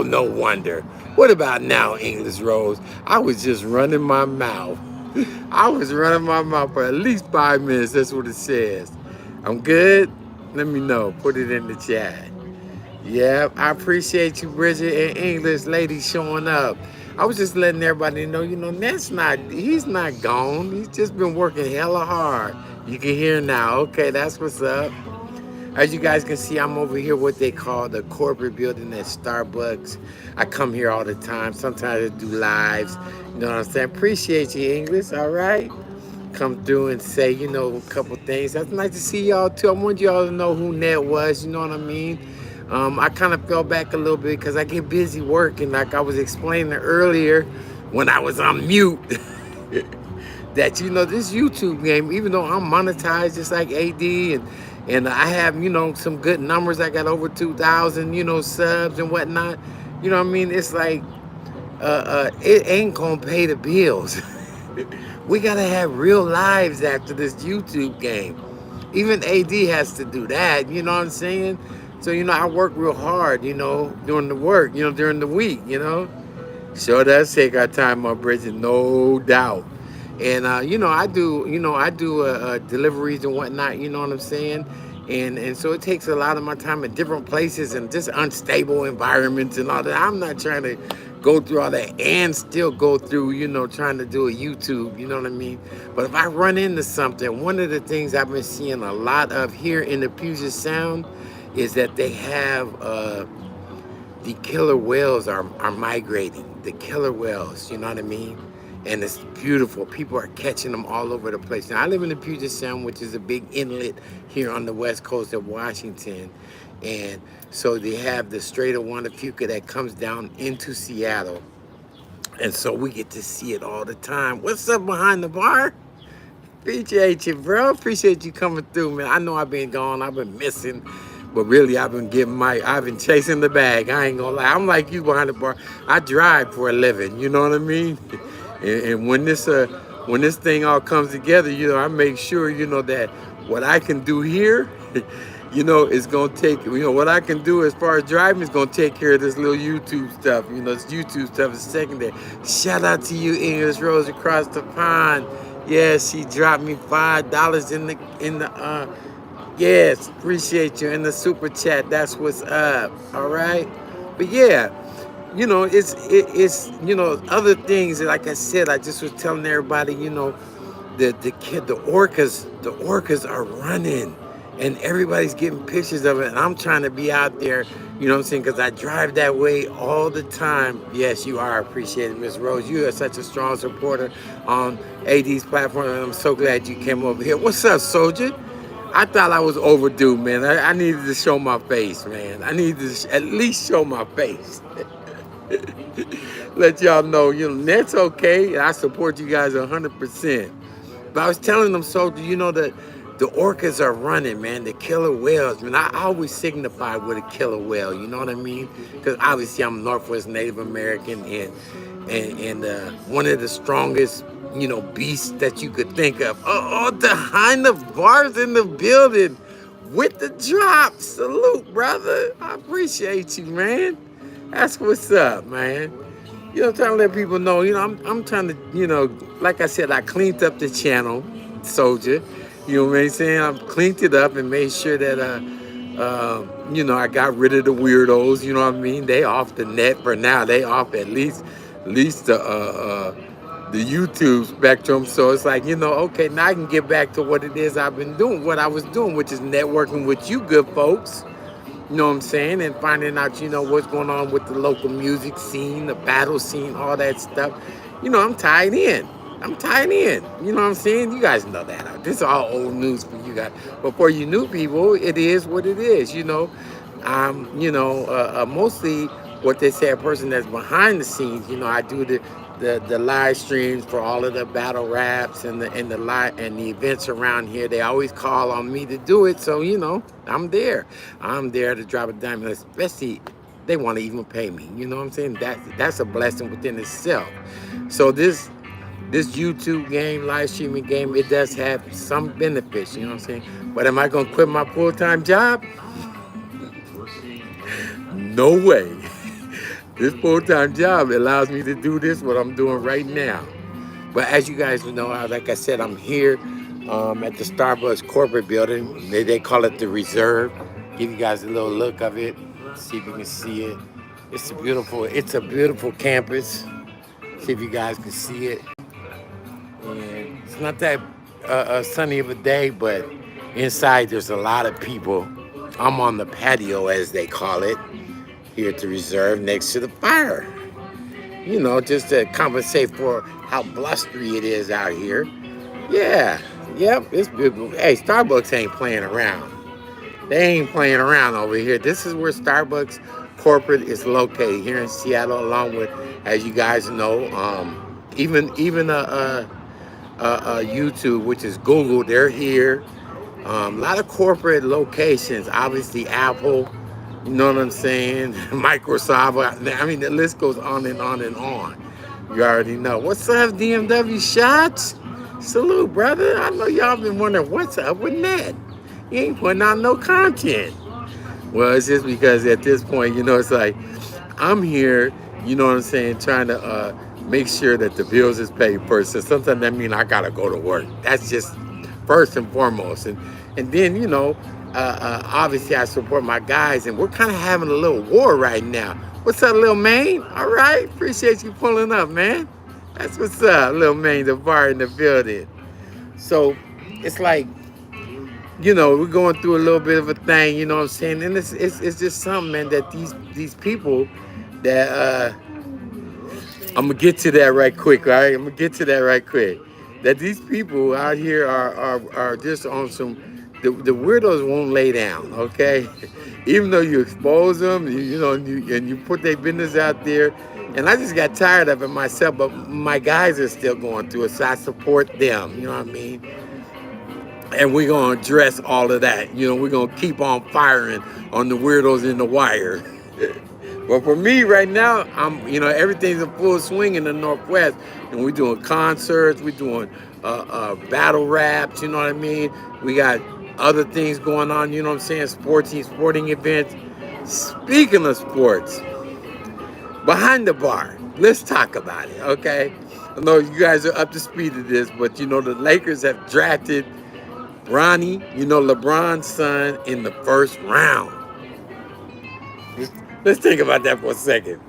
no wonder. What about now, English Rose? I was just running my mouth. I was running my mouth for at least 5 minutes. That's what it says. I'm good. Let me know. Put it in the chat. Yeah, I appreciate you, Bridget and English lady, showing up. I was just letting everybody know, he's not gone. He's just been working hella hard. You can hear now. Okay, that's what's up. As you guys can see, I'm over here what they call the corporate building at Starbucks. I come here all the time. Sometimes I do lives. You know what I'm saying? Appreciate you, English. All right. Come through and say, a couple things. That's nice to see y'all too. I want y'all to know who Net was. You know what I mean? I kind of fell back a little bit because I get busy working. Like I was explaining earlier when I was on mute. That this YouTube game, even though I'm monetized just like AD and I have some good numbers. I got over 2,000 subs and whatnot. You know what I mean? It's like it ain't gonna pay the bills. We gotta have real lives after this YouTube game. Even AD has to do that. You know what I'm saying? So I work real hard. During the work. During the week. Sure does take our time, my Bridget, no doubt. And I do deliveries and whatnot. You know what I'm saying? And so it takes a lot of my time at different places and just unstable environments and all that. I'm not trying to go through all that and still go through, trying to do a YouTube. You know what I mean? But if I run into something, one of the things I've been seeing a lot of here in the Puget Sound is that they have the killer whales are migrating. The killer whales, you know what I mean? And it's beautiful. People are catching them all over the place. Now, I live in the Puget Sound, which is a big inlet here on the west coast of Washington. And so they have the Strait of Wanapauca that comes down into Seattle. And so we get to see it all the time. What's up behind the bar? Appreciate you, bro. Appreciate you coming through, man. I know I've been gone. I've been missing. But really, I've been chasing the bag. I ain't gonna lie. I'm like you behind the bar. I drive for a living. You know what I mean? And when this thing all comes together, I make sure, that what I can do here, it's gonna take, what I can do as far as driving is gonna take care of this little YouTube stuff. This YouTube stuff is secondary. Shout out to you, English Rose across the pond. Yeah, she dropped me $5 in the yes, appreciate you in the super chat. That's what's up. All right, but yeah. It's other things. Like I said, I just was telling everybody, the orcas are running, and everybody's getting pictures of it. And I'm trying to be out there, you know what I'm saying? Because I drive that way all the time. Yes, you are. Appreciate it, Miss Rose. You are such a strong supporter on AD's platform, and I'm so glad you came over here. What's up, soldier? I thought I was overdue, man. I needed to show my face, man. I needed to at least show my face. Let y'all know, that's okay. I support you guys 100%. But I was telling them, soldier, that the orcas are running, man. The killer whales, man. I always signify with a killer whale. You know what I mean? Because obviously I'm Northwest Native American, and one of the strongest, beasts that you could think of. Oh, behind the bars in the building with the drop. Salute, brother. I appreciate you, man. That's what's up, man. I'm trying to let people know, I'm trying to, like I said, I cleaned up the channel, soldier. You know what I'm saying? I cleaned it up and made sure that, I got rid of the weirdos. You know what I mean? They off the net for now. They off at least the YouTube spectrum. So it's like, okay, now I can get back to what it is I've been doing, what I was doing, which is networking with you good folks. You know what I'm saying? And finding out, what's going on with the local music scene, the battle scene, all that stuff. I'm tied in. You know what I'm saying? You guys know that. This is all old news for you guys. But for you new people, it is what it is, mostly what they say, a person that's behind the scenes, I do the live streams for all of the battle raps and the events around here. They always call on me to do it, so I'm there. I'm there to drop a dime, especially they want to even pay me. You know what I'm saying? That's a blessing within itself. So this YouTube game, live streaming game, it does have some benefits. You know what I'm saying? But am I gonna quit my full-time job? No way. This full-time job allows me to do this, what I'm doing right now. But as you guys know, like I said, I'm here at the Starbucks corporate building. They call it the Reserve. Give you guys a little look of it. See if you can see it. It's a beautiful campus. See if you guys can see it. And it's not that sunny of a day, but inside there's a lot of people. I'm on the patio, as they call it, here at the Reserve next to the fire. Just to compensate for how blustery it is out here. Yeah, yep, it's beautiful. Hey, Starbucks ain't playing around. They ain't playing around over here. This is where Starbucks corporate is located here in Seattle, along with, as you guys know, even YouTube, which is Google. They're here. A lot of corporate locations. Obviously, Apple. You know what I'm saying? Microsoft. I mean, the list goes on and on and on. You already know. What's up, DMW Shots? Salute, brother. I know y'all been wondering what's up with Net. You ain't putting out no content. Well, it's just because at this point, it's like I'm here, you know what I'm saying, trying to make sure that the bills is paid first. So sometimes that means I gotta go to work. That's just first and foremost. And then, obviously I support my guys, and we're kind of having a little war right now. What's up, Lil Maine? All right, appreciate you pulling up, man. That's what's up, Lil Maine, the bar in the building. So it's like, we're going through a little bit of a thing, you know what I'm saying? And it's just something, man, that these people that I'm gonna get to that right quick, all right? I'm gonna get to that right quick. That these people out here are just on some, the weirdos won't lay down, okay? Even though you expose them, and you put their business out there. And I just got tired of it myself, but my guys are still going through it, so I support them, you know what I mean? And we're going to address all of that. We're going to keep on firing on the weirdos in the wire. But for me right now, everything's in full swing in the Northwest. And we're doing concerts, we're doing battle raps, you know what I mean? We got other things going on, you know what I'm saying? Sporting events. Speaking of sports, behind the bar, let's talk about it, okay? I know you guys are up to speed of this, but the Lakers have drafted Bronny, LeBron's son, in the first round. Let's think about that for a second.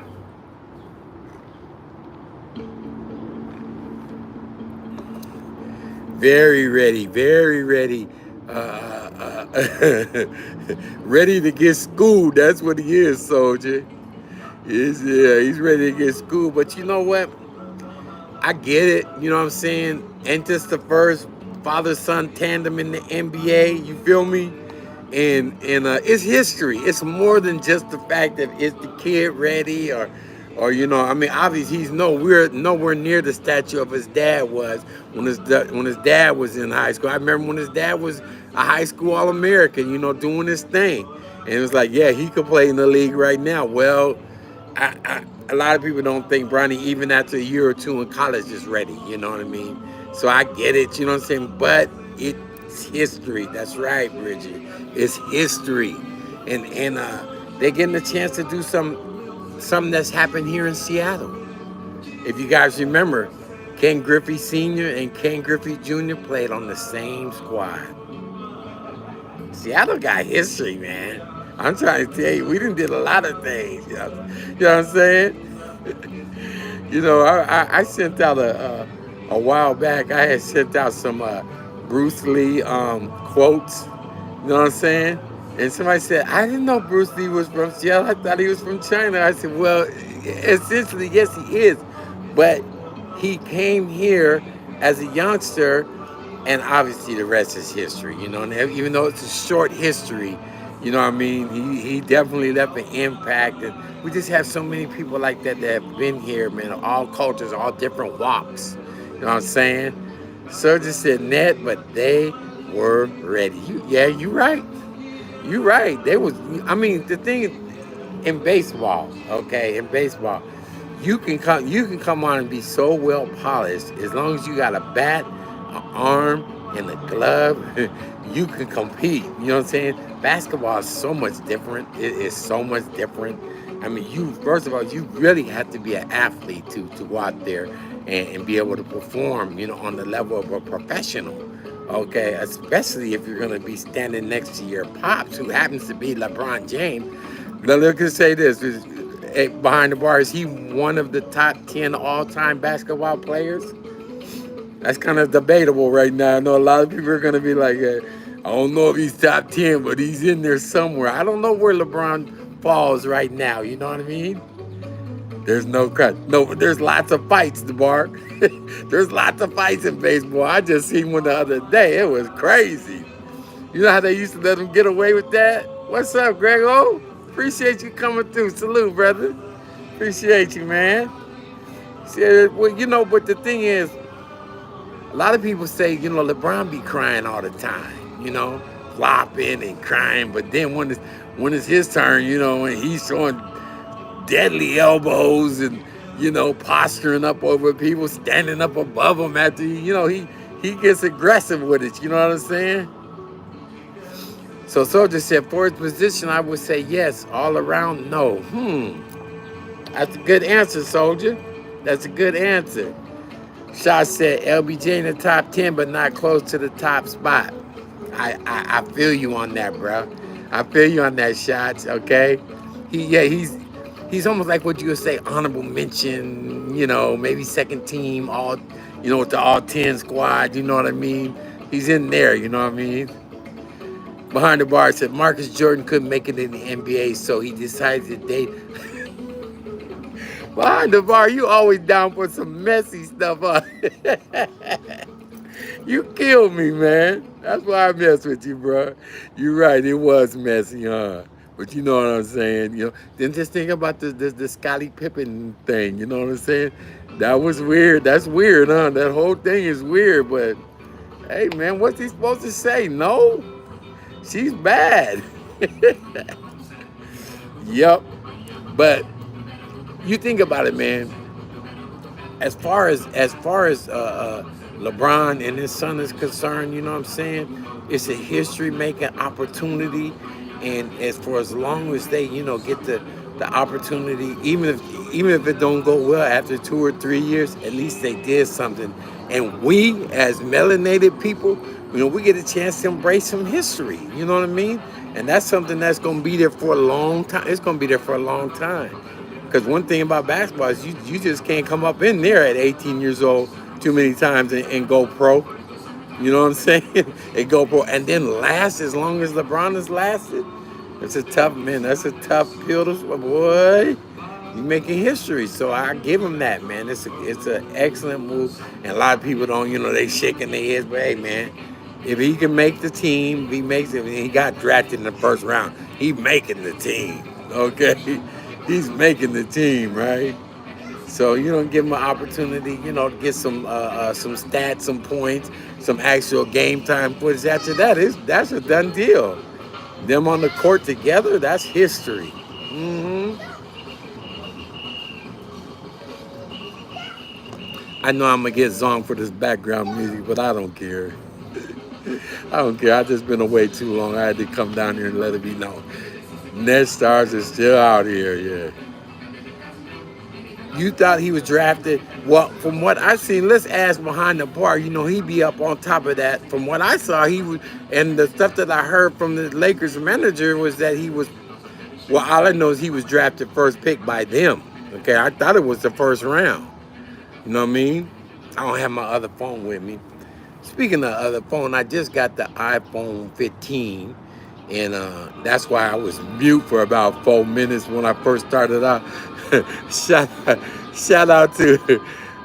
Very ready, very ready. Ready to get schooled. That's what he is, soldier. He's ready to get schooled. But you know what? I get it. You know what I'm saying? Ain't this the first father-son tandem in the NBA? You feel me? And it's history. It's more than just the fact that is the kid ready, or obviously he's nowhere near the stature of his dad was when his dad was in high school. I remember when his dad was a high school All-American, doing his thing, and it was like, yeah, he could play in the league right now. Well, a lot of people don't think Bronny, even after a year or two in college, is ready. You know what I mean? So I get it. You know what I'm saying? But it's history. That's right, Bridget. It's history, and they're getting a chance to do something that's happened here in Seattle. If you guys remember, Ken Griffey Sr. and Ken Griffey Jr. played on the same squad. Seattle got history, man. I'm trying to tell you, we done did a lot of things. You know what I'm saying? I sent out a while back. I had sent out some Bruce Lee quotes. You know what I'm saying? And somebody said, I didn't know Bruce Lee was from Seattle. I thought he was from China. I said, well, essentially, yes, he is. But he came here as a youngster, and obviously the rest is history. And even though it's a short history, you know what I mean? He definitely left an impact. And we just have so many people like that have been here, man, all cultures, all different walks. You know what I'm saying? Sir just said net, but they were ready. You're right. You're right. The thing in baseball, okay, you can come on and be so well polished as long as you got a bat, an arm, and a glove. You can compete. You know what I'm saying? Basketball is so much different. It is so much different. I mean, you first of all, you really have to be an athlete to go out there and be able to perform, on the level of a professional. Okay, especially if you're going to be standing next to your pops, who happens to be LeBron James. Now, look and say this: behind the bar, is he one of the top 10 all-time basketball players? That's kind of debatable right now. I know a lot of people are going to be like, I don't know if he's top 10, but he's in there somewhere. I don't know where LeBron falls right now. You know what I mean? There's no cut. No, there's lots of fights, DeBar. There's lots of fights in baseball. I just seen one the other day. It was crazy. You know how they used to let them get away with that? What's up, Grego? Appreciate you coming through. Salute, brother. Appreciate you, man. See, well, but the thing is, a lot of people say, LeBron be crying all the time, flopping and crying. But then when it's his turn, and he's showing deadly elbows and, posturing up over people, standing up above them after, he gets aggressive with it. You know what I'm saying? So Soldier said, for his position, I would say yes. All around, no. That's a good answer, Soldier. That's a good answer. Shot said LBJ in the top 10, but not close to the top spot. I feel you on that, bro. I feel you on that, Shots. Okay, he's almost like what you would say, honorable mention. Maybe second team, all, with the all 10 squad. You know what I mean? He's in there. You know what I mean? Behind the bar said Marcus Jordan couldn't make it in the NBA, so he decided to date. Behind the bar, you always down for some messy stuff, huh? You kill me, man. That's why I mess with you, bro. You're right, it was messy, huh? But you know what I'm saying? Then just think about the Scottie Pippen thing, you know what I'm saying? That was weird. That's weird, huh? That whole thing is weird, but hey, man, what's he supposed to say? No? She's bad. Yep. But you think about it, man. As far as LeBron and his son is concerned, you know what I'm saying? It's a history-making opportunity, and for as long as they, get the opportunity, even if it don't go well after 2 or 3 years, at least they did something. And we, as melanated people, we get a chance to embrace some history. You know what I mean? And that's something that's going to be there for a long time. It's going to be there for a long time. Because one thing about basketball is you just can't come up in there at 18 years old too many times and go pro. You know what I'm saying? And go pro. And then last as long as LeBron has lasted. That's a tough pill to swallow. Boy, you're making history. So I give him that, man. It's an excellent move. And a lot of people don't, they shaking their heads. But hey, man, if he can make the team, he makes it. He got drafted in the first round. He's making the team. Okay? He's making the team, right? So give him an opportunity, to get some stats, some points, some actual game time footage. After that's a done deal. Them on the court together, that's history. I know I'm gonna get zonked for this background music, but I don't care. I don't care. I've just been away too long. I had to come down here and let it be known. Netstarz is still out here, yeah. You thought he was drafted? Well, from what I've seen, let's ask behind the bar. He'd be up on top of that. From what I saw, he was, and the stuff that I heard from the Lakers manager was that he was, well, all I know is he was drafted first pick by them. Okay, I thought it was the first round. You know what I mean? I don't have my other phone with me. Speaking of other phone, I just got the iPhone 15. And that's why I was mute for about 4 minutes when I first started out. Shout out to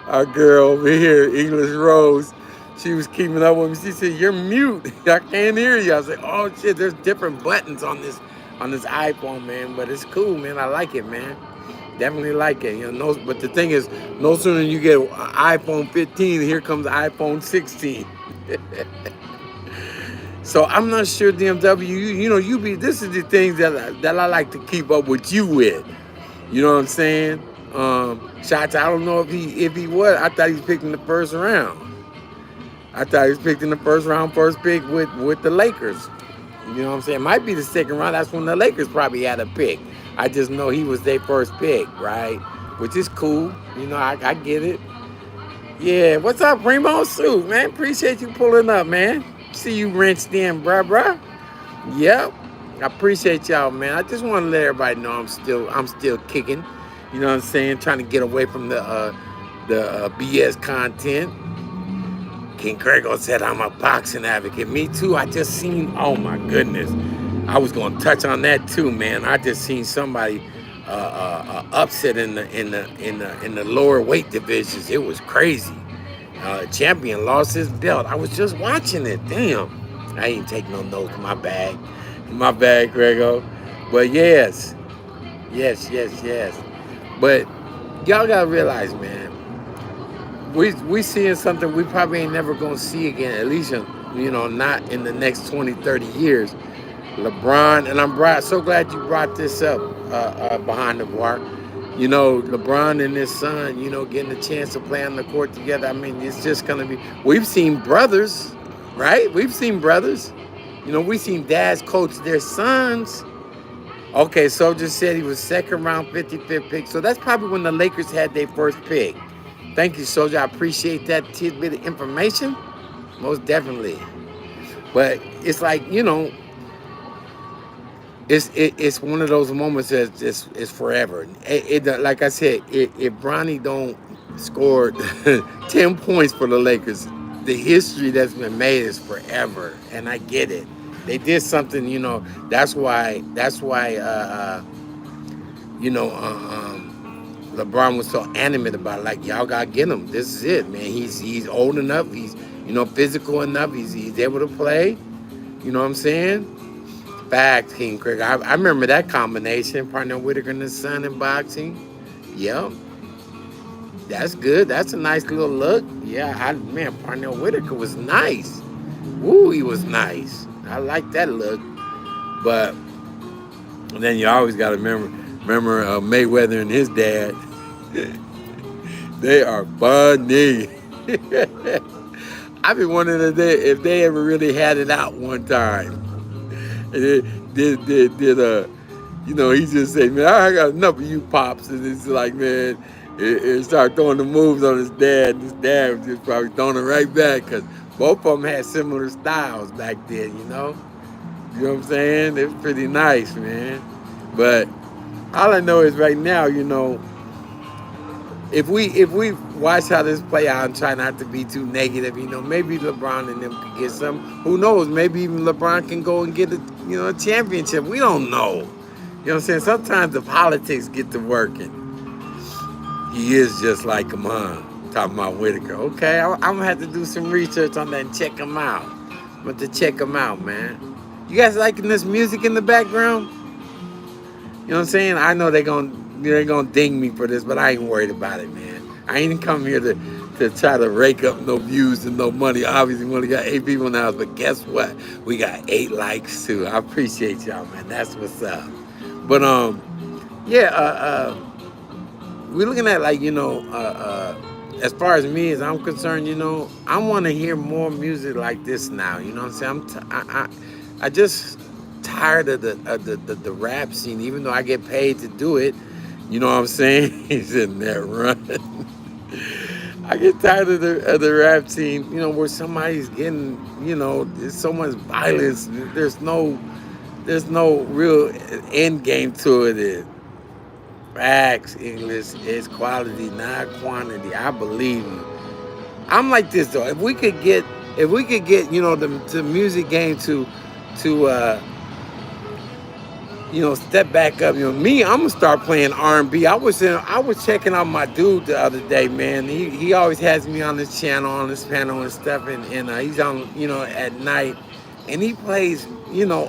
our girl over here, English Rose. She was keeping up with me. She said, "You're mute. I can't hear you." I was like, "Oh shit, there's different buttons on this iPhone, man. But it's cool, man. I like it, man. Definitely like it. But the thing is, no sooner you get an iPhone 15, here comes iPhone 16. So I'm not sure, DMW. This is the things that I like to keep up with you with. You know what I'm saying? Shots. I don't know if he was. I thought he was picked in the first round. I thought he was picked in the first round, first pick with the Lakers. You know what I'm saying? It might be the second round. That's when the Lakers probably had a pick. I just know he was their first pick, right? Which is cool. I get it. Yeah, what's up, Primo Suit, man? Appreciate you pulling up, man. See you rinsed in, bruh. Yep. I appreciate y'all, man. I just want to let everybody know I'm still kicking. You know what I'm saying? Trying to get away from the BS content. King Gregor said I'm a boxing advocate. Me too. I just seen. Oh my goodness. I was gonna touch on that too, man. I just seen somebody upset in the lower weight divisions. It was crazy. Champion lost his belt. I was just watching it. Damn. I ain't take no notes. My bad, Gregor. But yes. But y'all gotta realize, man. We seeing something we probably ain't never gonna see again, at least not in the next 20, 30 years. LeBron, and so glad you brought this up behind the bar. LeBron and his son, getting a chance to play on the court together. I mean, it's just gonna be. We've seen brothers, right? We've seen brothers. We've seen dads coach their sons. Okay, Soldier said he was second round, 55th pick. So that's probably when the Lakers had their first pick. Thank you, Soldier. I appreciate that tidbit of information. Most definitely. But it's like, it's one of those moments that it's forever. Like I said, if Bronny don't score 10 points for the Lakers, the history that's been made is forever. And I get it. They did something, That's why. LeBron was so animate about it. Like, y'all gotta get him. This is it, man. He's old enough. He's physical enough. He's able to play. You know what I'm saying? Fact, King Craig. I remember that combination. Parnell Whitaker and his son in boxing. Yep. That's good. That's a nice little look. Yeah, Parnell Whitaker was nice. Woo, he was nice. I like that look. But then you always got to remember Mayweather and his dad. They are funny. I've been wondering if they ever really had it out one time. And he just said, man, I got enough of you pops. And it's like, man, it started throwing the moves on his dad. And his dad was just probably throwing it right back because both of them had similar styles back then, You know what I'm saying? It was pretty nice, man. But all I know is right now, if we watch how this play out and try not to be too negative, maybe LeBron and them could get some. Who knows? Maybe even LeBron can go and get a championship. We don't know. You know what I'm saying? Sometimes the politics get to working. He is just like, come on, talking about Whitaker. Okay, I'm gonna have to do some research on that and check him out. I'm going to check him out, man. You guys liking this music in the background? You know what I'm saying? I know they're gonna ding me for this, but I ain't worried about it, man. I ain't come here to try to rake up no views and no money. Obviously, we only got 8 people in the house, but guess what? We got 8 likes too. I appreciate y'all, man. That's what's up. But we're looking at as far as me as I'm concerned, I want to hear more music like this now. You know what I'm saying? I just tired of the rap scene, even though I get paid to do it. You know what I'm saying? He's in there running. I get tired of the rap scene, where somebody's getting, there's so much violence. There's no real end game to it. Facts, English is quality, not quantity. I believe you. I'm like this though. If we could get, the music game to step back up. Me, I'm gonna start playing R&B. I was checking out my dude the other day, man. He always has me on his channel, on his panel and stuff, and he's on, at night, and he plays,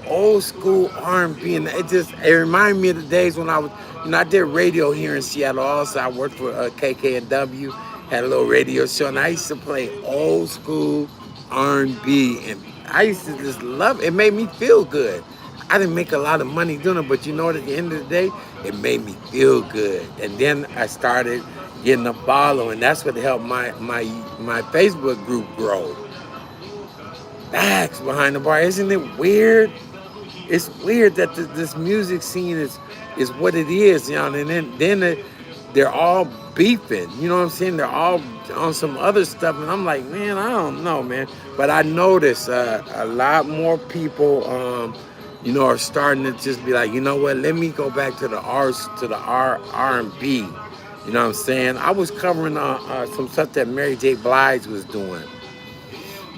old school R&B, and it reminded me of the days when I was, I did radio here in Seattle. Also, I worked for KKNW, had a little radio show, and I used to play old school R&B, and I used to just love it. It made me feel good. I didn't make a lot of money doing it, but at the end of the day, it made me feel good. And then I started getting a following. That's what helped my Facebook group grow. Facts behind the bar. Isn't it weird? it's weird that this music scene is what it is, you know. And they're all beefing, you know what I'm saying? They're all on some other stuff, and I'm like, man, I don't know, man. But I notice a lot more people, you know, are starting to just be like, you know what? Let me go back to the R&B. You know what I'm saying? I was covering some stuff that Mary J. Blige was doing,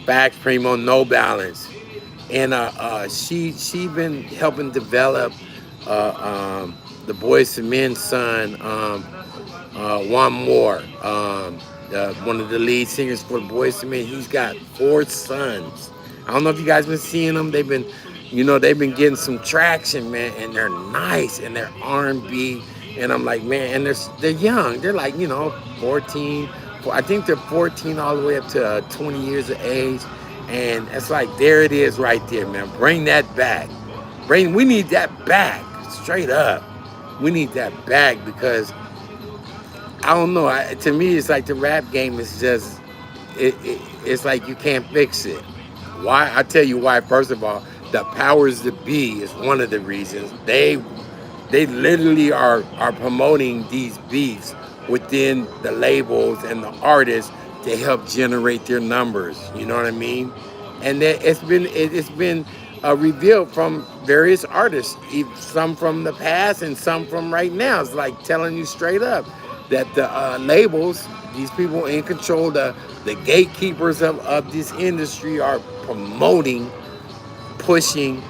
Back Primo, No Balance, and she been helping develop the Boys and Men son, one more, one of the lead singers for the Boys and Men. He's got 4 sons. I don't know if you guys been seeing them. They've been, you know, they've been getting some traction, man, and they're nice and they're R&B. And I'm like, man, and they're young. They're like, you know, 14. I think they're 14 all the way up to 20 years of age. And it's like, there it is right there, man. Bring that back. We need that back, straight up. We need that back because, I don't know. To me, it's like the rap game is just, it's like you can't fix it. Why? I tell you why. First of all, the powers that be is one of the reasons. They literally are promoting these beats within the labels and the artists to help generate their numbers. You know what I mean? And it's been revealed from various artists, some from the past and some from right now. It's like telling you straight up that the labels, these people in control, the gatekeepers of this industry are promoting, pushing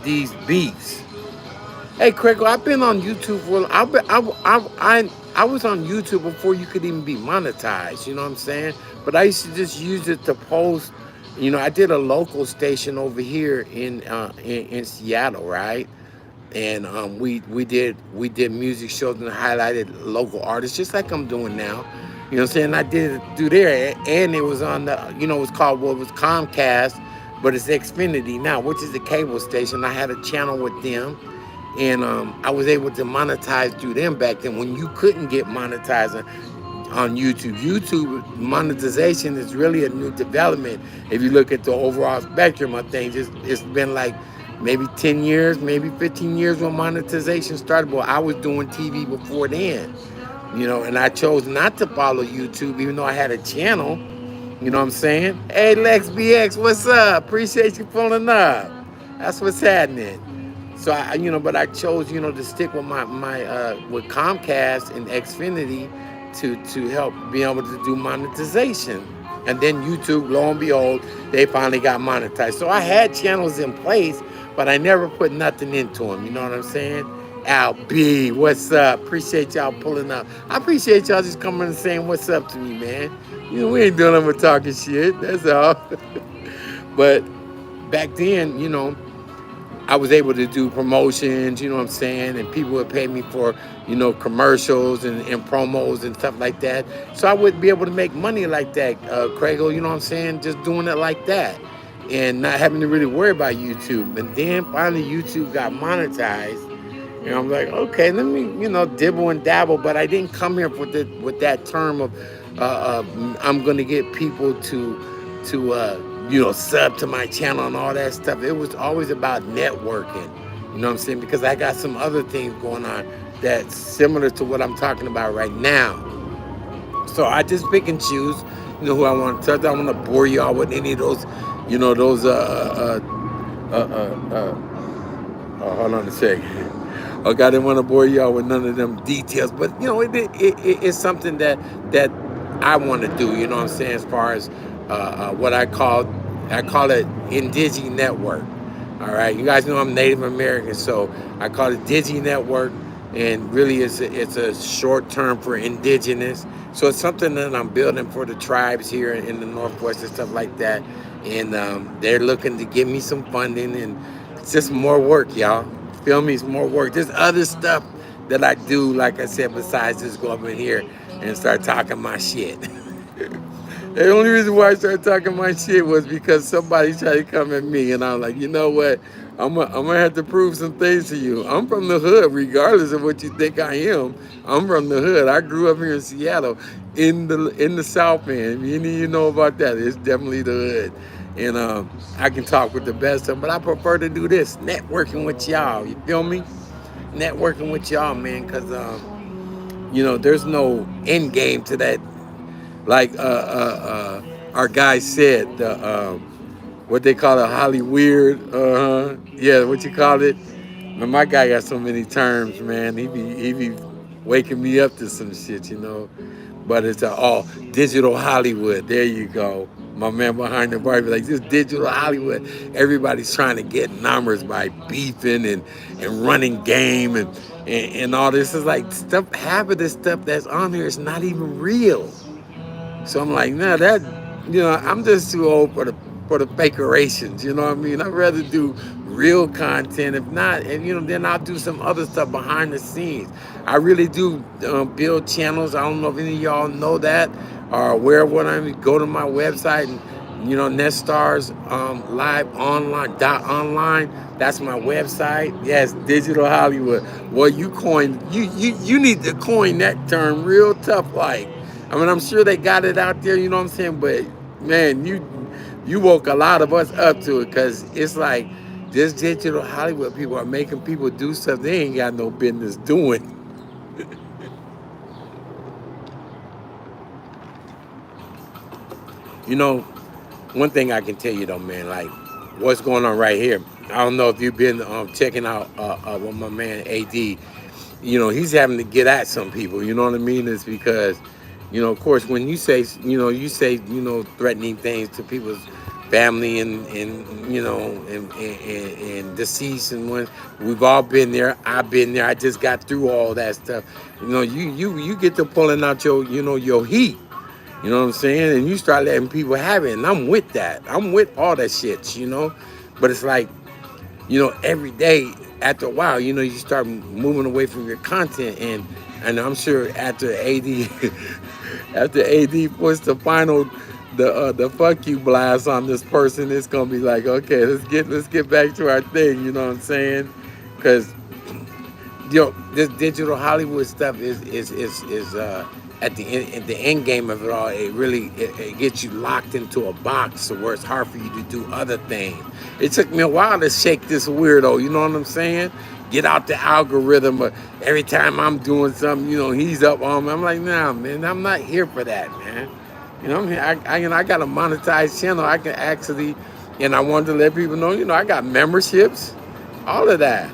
these beats. Hey, Craig, I've been on YouTube for. I was on YouTube before you could even be monetized. You know what I'm saying? But I used to just use it to post. You know, I did a local station over here in Seattle, right? And we did music shows and highlighted local artists, just like I'm doing now. You know what I'm saying? I did it through there, and it was on the, you know, it was called, well, it was Comcast, but it's Xfinity now, which is the cable station. I had a channel with them, and I was able to monetize through them back then when you couldn't get monetized on YouTube. YouTube monetization is really a new development. If you look at the overall spectrum of things, it's been like maybe 10 years, maybe 15 years when monetization started. But I was doing TV before then, you know, and I chose not to follow YouTube, even though I had a channel. You know what I'm saying? Hey, Lex BX, what's up? Appreciate you pulling up. That's what's happening. So but I chose, to stick with my with Comcast and Xfinity to help be able to do monetization. And then YouTube, lo and behold, they finally got monetized. So I had channels in place, but I never put nothing into them. You know what I'm saying? Al B, what's up? Appreciate y'all pulling up. I appreciate y'all just coming and saying what's up to me, man. We ain't doing nothing but talking shit. That's all. But back then, I was able to do promotions, you know what I'm saying? And people would pay me for, commercials and promos and stuff like that. So I wouldn't be able to make money like that, Craigle, you know what I'm saying? Just doing it like that and not having to really worry about YouTube. And then finally YouTube got monetized. And I'm like, okay, let me, dibble and dabble. But I didn't come here with that term of I'm going to get people to sub to my channel and all that stuff. It was always about networking, you know what I'm saying? Because I got some other things going on that's similar to what I'm talking about right now. So I just pick and choose, who I want to touch. I don't want to bore y'all with any of those, hold on a second. Okay, I didn't want to bore y'all with none of them details, but it's something that I want to do. You know what I'm saying? As far as what I call it Indigi Network. All right, you guys know I'm Native American, so I call it Digi Network, and really it's a short term for indigenous. So it's something that I'm building for the tribes here in the Northwest and stuff like that. And they're looking to give me some funding, and it's just more work, y'all. Feel me? It's more work. There's other stuff that I do, like I said, besides just go up in here and start talking my shit. The only reason why I started talking my shit was because somebody tried to come at me, and I'm like, you know what? I'm gonna have to prove some things to you. I'm from the hood, regardless of what you think I am. I'm from the hood. I grew up here in Seattle, in the South End. You know about that. It's definitely the hood. and I can talk with the best of them. But I prefer to do this, networking with y'all. You feel me? Networking with y'all, man, because there's no end game to that. Like our guy said, what they call it, Hollyweird. Yeah, what you call it? Man, my guy got so many terms, man. He be waking me up to some shit. But it's all digital Hollywood. There you go. My man behind the bar be like, this digital Hollywood. Everybody's trying to get numbers by beefing and running game and all this. Is like stuff, half of this stuff that's on here is not even real. So I'm like, nah, I'm just too old for the fakerations. You know what I mean? I'd rather do real content. If not, and then I'll do some other stuff behind the scenes. I really do build channels. I don't know if any of y'all know that or aware of what I mean. Go to my website and Netstarz live online. That's my website. Yes, digital Hollywood. Well, you need to coin that term real tough, like. I mean, I'm sure they got it out there, you know what I'm saying? But man, you woke a lot of us up to it, because it's like this digital Hollywood people are making people do stuff they ain't got no business doing. You know, one thing I can tell you though, man, like what's going on right here. I don't know if you've been checking out with my man AD. He's having to get at some people. You know what I mean? It's because, of course, when threatening things to people's family and deceased, and when we've all been there. I've been there. I just got through all that stuff. You get to pulling out your heat. You know what I'm saying? And you start letting people have it. And I'm with that. I'm with all that shit. But it's like, every day, after a while, you start moving away from your content. And I'm sure after AD after AD puts the fuck you blast on this person, it's gonna be like, okay, let's get back to our thing, you know what I'm saying? Because this digital Hollywood stuff is at the end game of it all. It gets you locked into a box where it's hard for you to do other things. It took me a while to shake this weirdo, you know what I'm saying? Get out the algorithm. Every time I'm doing something, he's up on me. I'm like, nah, man, I'm not here for that, man. I'm here. I got a monetized channel. I can actually, and I wanted to let people know, I got memberships, all of that.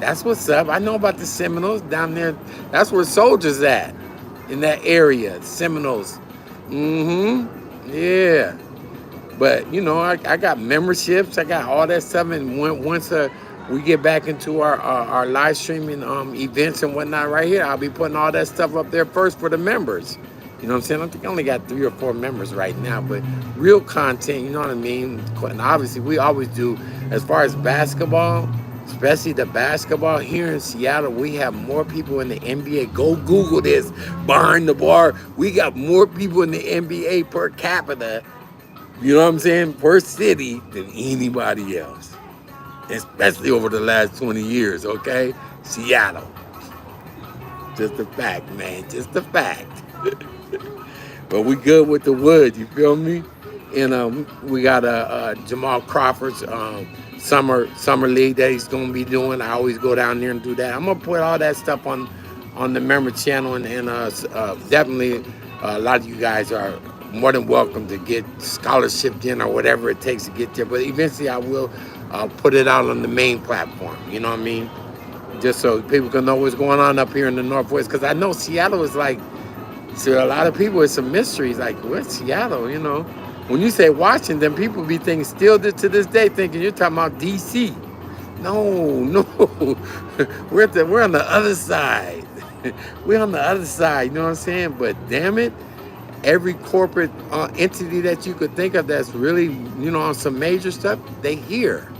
That's what's up. I know about the Seminoles down there. That's where Soldiers at, in that area, Seminoles. Yeah. But I got memberships. I got all that stuff. And once we get back into our live streaming events and whatnot right here, I'll be putting all that stuff up there first for the members. You know what I'm saying? I think I only got 3 or 4 members right now, but real content, you know what I mean? And obviously, we always do, as far as basketball, especially the basketball here in Seattle, we have more people in the NBA. Go Google this. Behind the bar, we got more people in the NBA per capita, you know what I'm saying, per city than anybody else. Especially over the last 20 years, okay? Seattle. Just a fact, man. Just a fact. But we good with the wood, you feel me? And we got Jamal Crawford's summer league that he's gonna be doing. I always go down there and do that. I'm gonna put all that stuff on the member channel, and definitely a lot of you guys are more than welcome to get scholarship in or whatever it takes to get there. But eventually I will put it out on the main platform, you know what I mean? Just so people can know what's going on up here in the Northwest. Because I know Seattle is like, to a lot of people, it's a mystery. It's like, what's Seattle, When you say Washington, people be thinking, still to this day, thinking you're talking about D.C. No. We're on the other side. We're on the other side, you know what I'm saying? But damn it, every corporate entity that you could think of that's really, on some major stuff, they here.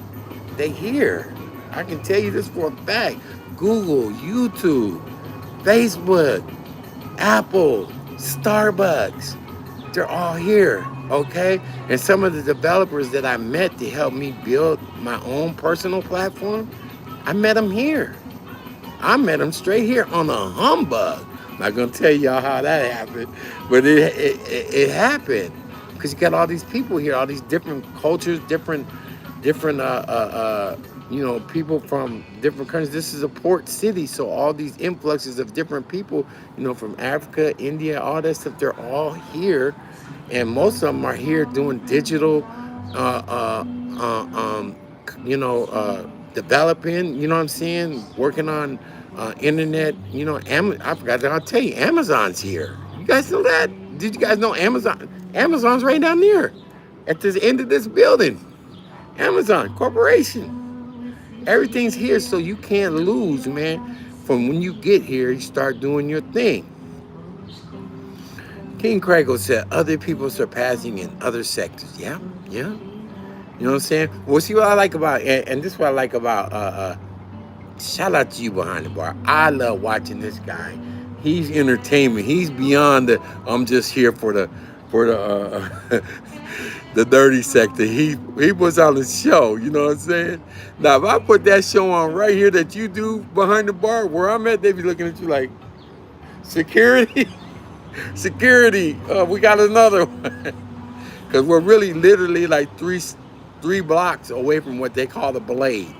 I can tell you this for a fact. Google, YouTube, Facebook, Apple, Starbucks, they're all here, okay? And some of the developers that I met to help me build my own personal platform, I met them here. I met them straight here on a humbug. I'm not gonna tell y'all how that happened, but it happened. because you got all these people here, all these different cultures, different people from different countries. This is a port city, so all these influxes of different people, from Africa, India, all that stuff, they're all here, and most of them are here doing digital, uh, uh, uh, um, developing. You know what I'm saying? Working on internet. I forgot to tell you, Amazon's here. You guys know that? Did you guys know Amazon? Amazon's right down there, at the end of this building. Amazon Corporation. Everything's here, so you can't lose, man. From when you get here, you start doing your thing. King Crago said, other people surpassing in other sectors. Yeah, yeah. You know what I'm saying? Well, see what I like about, and this is what I like about, shout out to you behind the bar. I love watching this guy. He's entertainment. He's beyond the, I'm just here for the the dirty sector. He puts on a show, you know what I'm saying? Now, if I put that show on right here that you do behind the bar, where I'm at, they be looking at you like, security? Security, we got another one. Because we're really literally like three blocks away from what they call the Blade.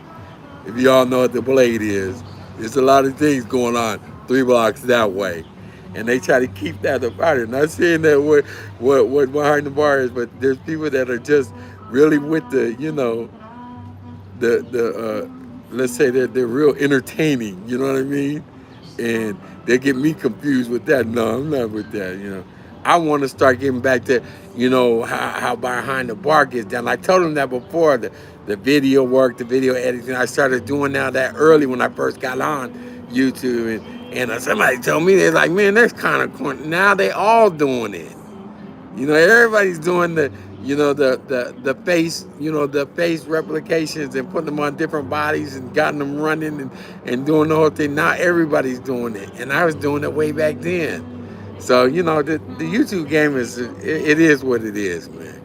If y'all know what the Blade is, there's a lot of things going on 3 blocks that way. And they try to keep that apart. I'm not saying that what behind the bar is, but there's people that are just really with the, the let's say that they're real entertaining, you know what I mean? And they get me confused with that. No, I'm not with that. I want to start getting back to, how behind the bar gets done. I told them that before, the video work, the video editing. I started doing now that early when I first got on YouTube. And somebody told me, they're like, man, that's kind of corny. Now they all doing it. Everybody's doing the face, the face replications and putting them on different bodies and gotten them running and doing the whole thing. Now everybody's doing it. And I was doing it way back then. So, the YouTube game it is what it is, man.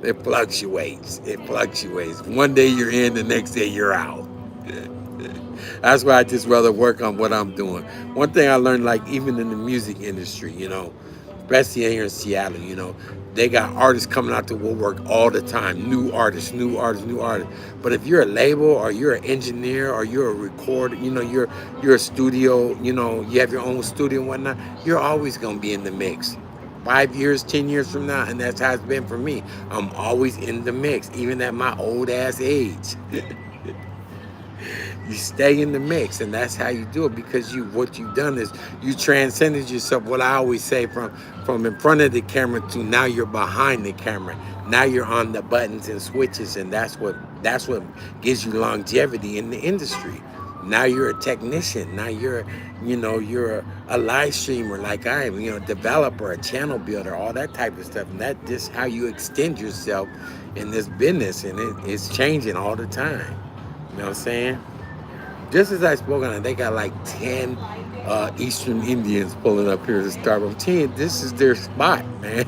It fluctuates. It fluctuates. One day you're in, the next day you're out. That's why I just rather work on what I'm doing. One thing I learned, like even in the music industry, especially here in Seattle, they got artists coming out to woodwork all the time. New artists, new artists, new artists. But if you're a label or you're an engineer or you're a recorder, you're a studio, you have your own studio and whatnot, you're always gonna be in the mix. 5 years, 10 years from now, and that's how it's been for me. I'm always in the mix, even at my old ass age. You stay in the mix, and that's how you do it, because what you've done is you transcended yourself. What I always say, from in front of the camera to now you're behind the camera. Now you're on the buttons and switches, and that's what gives you longevity in the industry. Now you're a technician. Now you're a live streamer like I am, a developer, a channel builder, all that type of stuff. And that's just how you extend yourself in this business, and it's changing all the time. You know what I'm saying? Just as I spoke on it, they got like 10 Eastern Indians pulling up here to Starbucks. I'm telling you, this is their spot, man.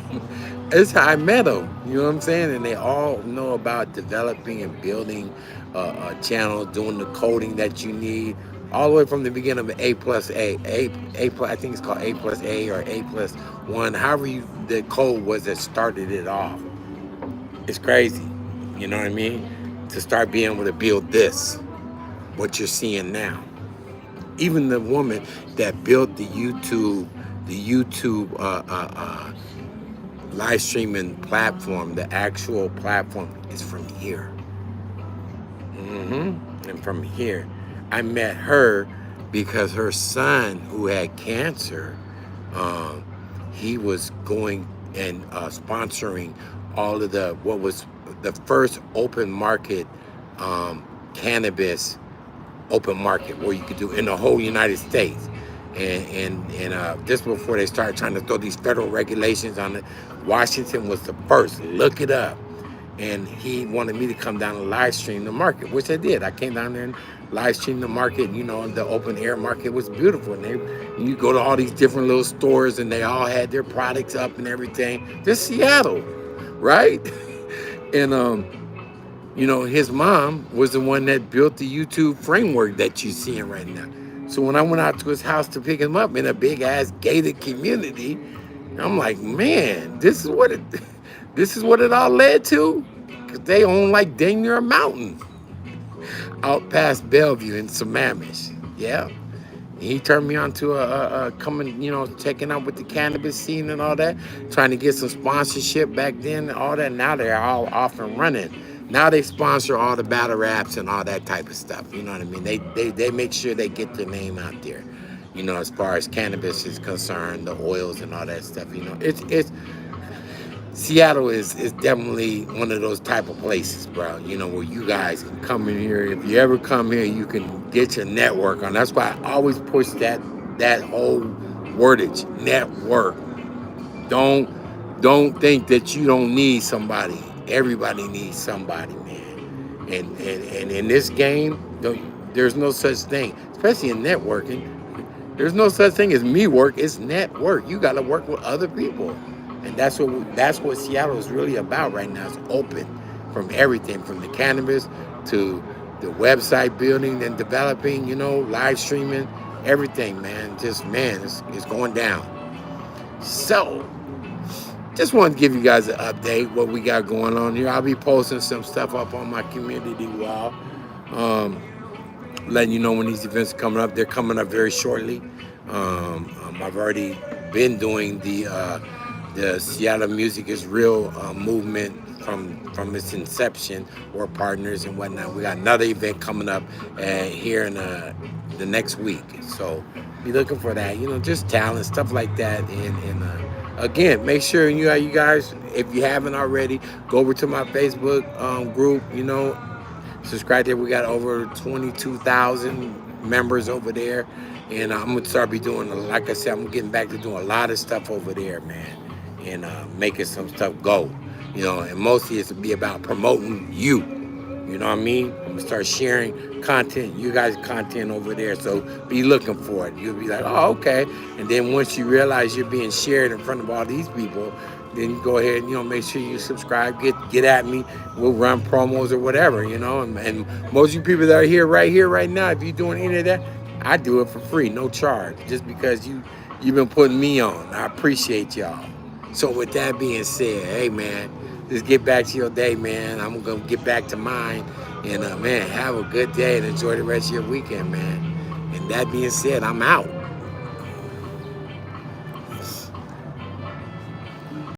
It's how I met them. You know what I'm saying? And they all know about developing and building a channel, doing the coding that you need, all the way from the beginning of A plus A. I think it's called A plus A or A plus 1. However the code was that started it off. It's crazy. You know what I mean? To start being able to build this. What you're seeing now. Even the woman that built the YouTube live streaming platform, the actual platform, is from here. And from here, I met her because her son, who had cancer, he was going and sponsoring all of what was the first open market cannabis open market, where you could do in the whole United States, and just before they started trying to throw these federal regulations on it, Washington was the first. Look it up. And he wanted me to come down and live stream the market, which I did. I came down there and live streamed the market. The open air market was beautiful, and you go to all these different little stores, and they all had their products up and everything. Just Seattle, right? And his mom was the one that built the YouTube framework that you're seeing right now. So when I went out to his house to pick him up in a big ass gated community, I'm like, man, this is what This is what it all led to. Cause they own like dang near a mountain out past Bellevue in Sammamish. Yeah. He turned me on to coming, checking out with the cannabis scene and all that, trying to get some sponsorship back then and all that. Now they're all off and running. Now they sponsor all the battle raps and all that type of stuff. You know what I mean? They make sure they get their name out there. As far as cannabis is concerned, the oils and all that stuff. It's Seattle is definitely one of those type of places, bro. Where you guys can come in here. If you ever come here, you can get your network on. That's why I always push that whole wordage, network. Don't don't think that you don't need somebody. Everybody needs somebody, man. And in this game, there's no such thing, especially in networking. There's no such thing as me work. It's network. You got to work with other people, and that's what Seattle is really about right now. It's open from everything, from the cannabis to the website building and developing. Live streaming, everything, man. Just man, it's going down. So, just wanted to give you guys an update what we got going on here. I'll be posting some stuff up on my community wall. Letting you know when these events are coming up. They're coming up very shortly. I've already been doing the Seattle Music is Real movement from its inception. We're partners and whatnot. We got another event coming up here in the next week. So be looking for that. Just talent, stuff like that. And again, make sure you guys, if you haven't already, go over to my Facebook group. Subscribe there. We got over 22,000 members over there. And I'm going to start doing, like I said, I'm getting back to doing a lot of stuff over there, man. And making some stuff go. And mostly it's to be about promoting you. You know what I mean? I'm going to start sharing content, you guys' content over there. So be looking for it. You'll be like, oh, okay. And then once you realize you're being shared in front of all these people, then you go ahead and, make sure you subscribe, get at me. We'll run promos or whatever, And most of you people that are here right now, if you're doing any of that, I do it for free, no charge, just because you've been putting me on. I appreciate y'all. So with that being said, hey, man, just get back to your day, man. I'm going to get back to mine. And, man, have a good day and enjoy the rest of your weekend, man. And that being said, I'm out.